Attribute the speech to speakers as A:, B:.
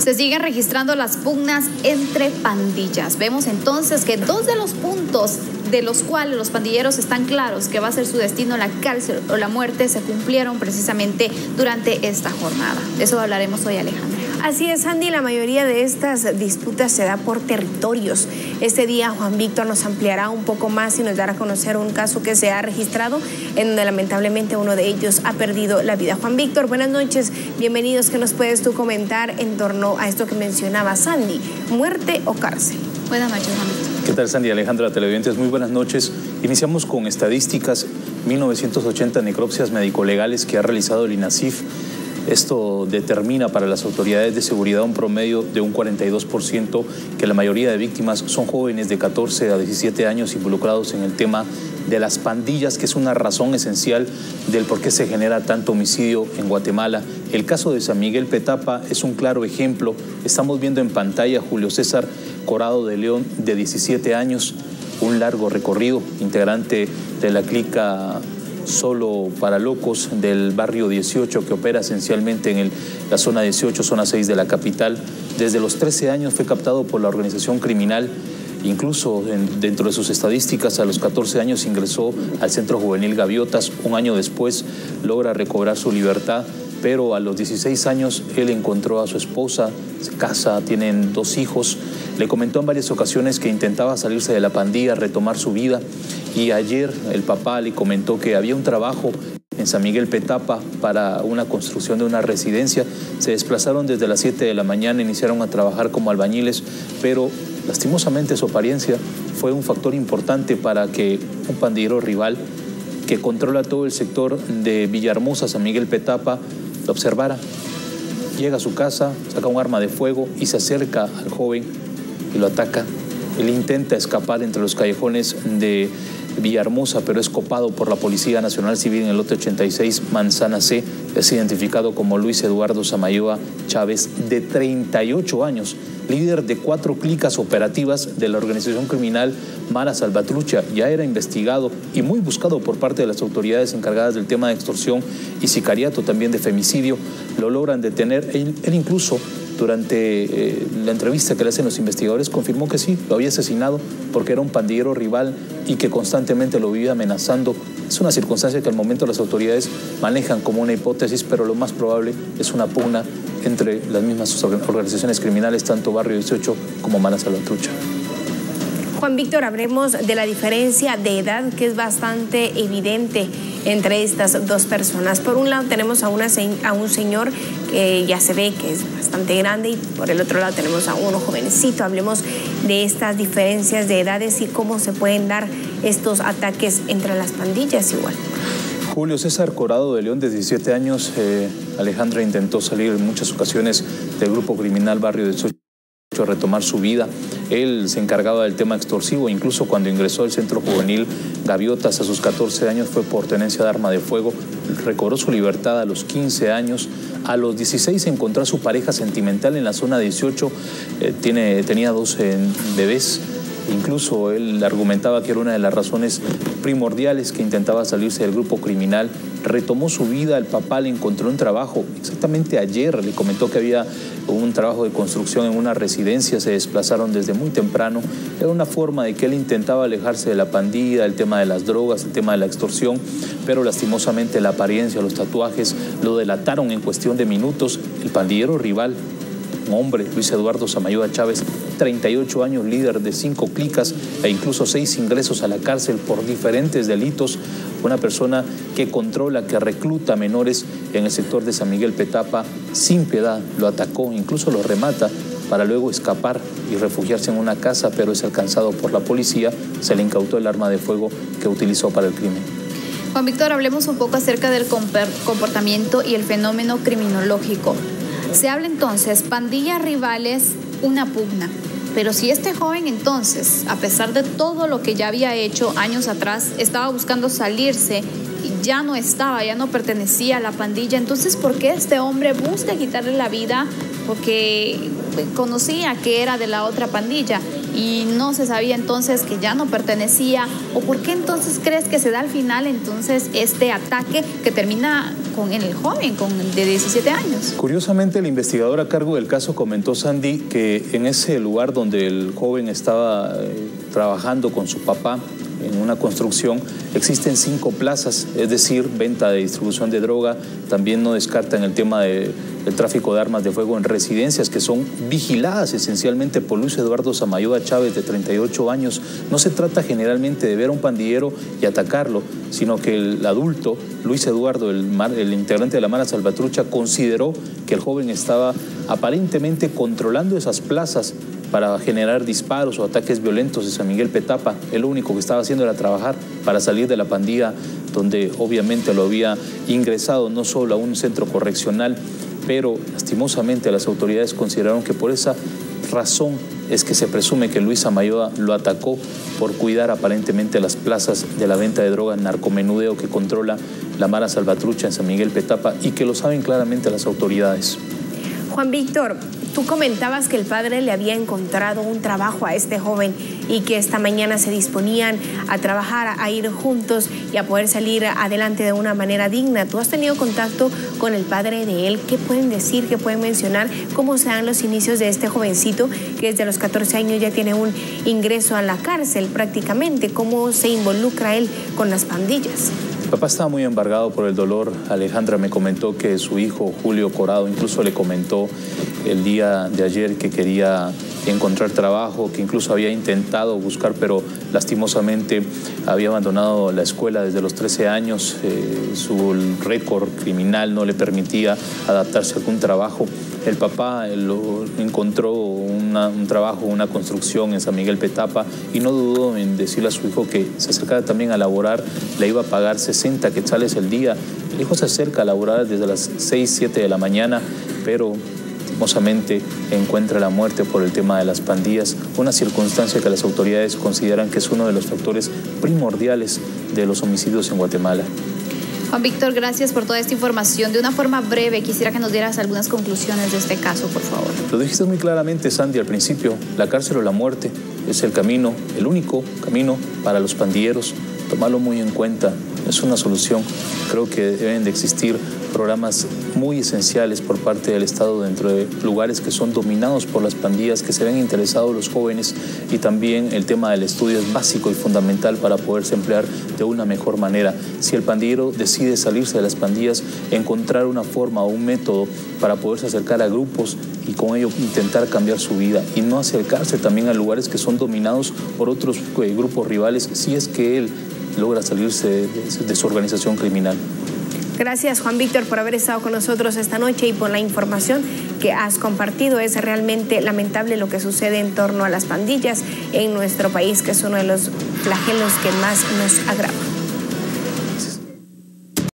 A: Se siguen registrando las pugnas entre pandillas. Vemos entonces que dos de los puntos de los cuales los pandilleros están claros que va a ser su destino la cárcel o la muerte se cumplieron precisamente durante esta jornada. De eso hablaremos hoy, Alejandra.
B: Así es, Andy, la mayoría de estas disputas se da por territorios. Este día Juan Víctor nos ampliará un poco más y nos dará a conocer un caso que se ha registrado en donde lamentablemente uno de ellos ha perdido la vida. Juan Víctor, buenas noches, bienvenidos. ¿Qué nos puedes tú comentar en torno a esto que mencionaba Sandy, muerte o cárcel?
A: Buenas noches, Juan Víctor.
C: ¿Qué tal, Sandy? Alejandra, televidentes, muy buenas noches. Iniciamos con estadísticas, 1980 necropsias médico-legales que ha realizado el INASIF. Esto determina para las autoridades de seguridad un promedio de un 42%, que la mayoría de víctimas son jóvenes de 14 a 17 años involucrados en el tema de las pandillas, que es una razón esencial del por qué se genera tanto homicidio en Guatemala. El caso de San Miguel Petapa es un claro ejemplo. Estamos viendo en pantalla a Julio César Corado de León, de 17 años, un largo recorrido, integrante de la clica Solo para Locos del barrio 18, que opera esencialmente en la zona 18, zona 6 de la capital. Desde los 13 años fue captado por la organización criminal. Incluso dentro de sus estadísticas, a los 14 años ingresó al Centro Juvenil Gaviotas. Un año después logra recobrar su libertad, pero a los 16 años él encontró a su esposa, se casa, tienen 2 hijos. Le comentó en varias ocasiones que intentaba salirse de la pandilla, retomar su vida, y ayer el papá le comentó que había un trabajo en San Miguel Petapa para una construcción de una residencia. Se desplazaron desde las 7 de la mañana, iniciaron a trabajar como albañiles, pero lastimosamente su apariencia fue un factor importante para que un pandillero rival que controla todo el sector de Villahermosa, San Miguel Petapa, lo observara. Llega a su casa, saca un arma de fuego y se acerca al joven y lo ataca. Él intenta escapar entre los callejones de Villahermosa, pero es copado por la Policía Nacional Civil en el lote 86, Manzana C. Es identificado como Luis Eduardo Samayoa Chávez, de 38 años, líder de 4 clicas operativas de la organización criminal Mara Salvatrucha. Ya era investigado y muy buscado por parte de las autoridades encargadas del tema de extorsión y sicariato, también de femicidio. Lo logran detener. Él incluso, durante la entrevista que le hacen los investigadores, confirmó que sí, lo había asesinado porque era un pandillero rival y que constantemente lo vivía amenazando. Es una circunstancia que al momento las autoridades manejan como una hipótesis, pero lo más probable es una pugna entre las mismas organizaciones criminales, tanto Barrio 18 como Mara Salvatrucha.
B: Juan Víctor, hablemos de la diferencia de edad que es bastante evidente entre estas dos personas. Por un lado tenemos a un señor que ya se ve que es bastante grande y por el otro lado tenemos a uno jovencito. Hablemos de estas diferencias de edades y cómo se pueden dar estos ataques entre las pandillas igual.
C: Julio César Corado de León, de 17 años, Alejandra, intentó salir en muchas ocasiones del grupo criminal Barrio 18 a retomar su vida. Él se encargaba del tema extorsivo, incluso cuando ingresó al Centro Juvenil Gaviotas a sus 14 años fue por tenencia de arma de fuego. Recobró su libertad a los 15 años. A los 16 encontró a su pareja sentimental en la zona 18. Tenía 2 bebés. Incluso él argumentaba que era una de las razones primordiales que intentaba salirse del grupo criminal. Retomó su vida, el papá le encontró un trabajo. Exactamente ayer le comentó que había un trabajo de construcción en una residencia, se desplazaron desde muy temprano. Era una forma de que él intentaba alejarse de la pandilla, el tema de las drogas, el tema de la extorsión, pero lastimosamente la apariencia, los tatuajes lo delataron en cuestión de minutos. El pandillero rival, un hombre, Luis Eduardo Samayoa Chávez, 38 años, líder de 5 clicas e incluso 6 ingresos a la cárcel por diferentes delitos. Una persona que controla, que recluta menores en el sector de San Miguel Petapa, sin piedad, lo atacó, incluso lo remata para luego escapar y refugiarse en una casa, pero es alcanzado por la policía. Se le incautó el arma de fuego que utilizó para el crimen.
A: Juan Víctor, hablemos un poco acerca del comportamiento y el fenómeno criminológico. Se habla entonces, pandillas rivales, una pugna. Pero si este joven entonces, a pesar de todo lo que ya había hecho años atrás, estaba buscando salirse, ya no pertenecía a la pandilla, entonces ¿por qué este hombre busca quitarle la vida? Porque conocía que era de la otra pandilla. y no se sabía entonces que ya no pertenecía? ¿O por qué entonces crees que se da al final entonces este ataque que termina con el joven, con el de 17 años?
C: Curiosamente, el investigador a cargo del caso comentó, Sandy, que en ese lugar donde el joven estaba trabajando con su papá en una construcción, existen 5 plazas, es decir, venta de distribución de droga. También no descartan el tema del tráfico de armas de fuego en residencias que son vigiladas esencialmente por Luis Eduardo Samayoa Chávez, de 38 años. No se trata generalmente de ver a un pandillero y atacarlo, sino que el adulto, Luis Eduardo, el integrante de la Mara Salvatrucha, consideró que el joven estaba aparentemente controlando esas plazas para generar disparos o ataques violentos de San Miguel Petapa. Él lo único que estaba haciendo era trabajar para salir de la pandilla, donde obviamente lo había ingresado no solo a un centro correccional, pero lastimosamente las autoridades consideraron que por esa razón es que se presume que Luis Samayoa lo atacó por cuidar aparentemente las plazas de la venta de droga, narcomenudeo que controla la Mara Salvatrucha en San Miguel Petapa y que lo saben claramente las autoridades.
B: Juan Víctor, tú comentabas que el padre le había encontrado un trabajo a este joven y que esta mañana se disponían a trabajar, a ir juntos y a poder salir adelante de una manera digna. ¿Tú has tenido contacto con el padre de él? ¿Qué pueden decir, qué pueden mencionar? ¿Cómo se dan los inicios de este jovencito que desde los 14 años ya tiene un ingreso a la cárcel prácticamente? ¿Cómo se involucra él con las pandillas?
C: El papá estaba muy embargado por el dolor. Alejandra me comentó que su hijo, Julio Corado, incluso le comentó el día de ayer que quería encontrar trabajo, que incluso había intentado buscar, pero lastimosamente había abandonado la escuela desde los 13 años. Su récord criminal no le permitía adaptarse a algún trabajo. El papá encontró un trabajo, una construcción en San Miguel Petapa y no dudó en decirle a su hijo que se acercara también a laborar. Le iba a pagar 60 quetzales el día. El hijo se acerca a laborar desde las 6, 7 de la mañana, pero lastimosamente encuentra la muerte por el tema de las pandillas, una circunstancia que las autoridades consideran que es uno de los factores primordiales de los homicidios en Guatemala.
A: Juan Víctor, gracias por toda esta información. De una forma breve, quisiera que nos dieras algunas conclusiones de este caso, por favor.
C: Lo dijiste muy claramente, Sandy, al principio. La cárcel o la muerte es el camino, el único camino para los pandilleros. Tomarlo muy en cuenta, es una solución. Creo que deben de existir programas muy esenciales por parte del Estado dentro de lugares que son dominados por las pandillas, que se ven interesados los jóvenes, y también el tema del estudio es básico y fundamental para poderse emplear de una mejor manera. Si el pandillero decide salirse de las pandillas, encontrar una forma o un método para poderse acercar a grupos y con ello intentar cambiar su vida y no acercarse también a lugares que son dominados por otros grupos rivales, si es que él logra salirse de su organización criminal.
B: Gracias, Juan Víctor, por haber estado con nosotros esta noche y por la información que has compartido. Es realmente lamentable lo que sucede en torno a las pandillas en nuestro país, que es uno de los flagelos que más nos agrava.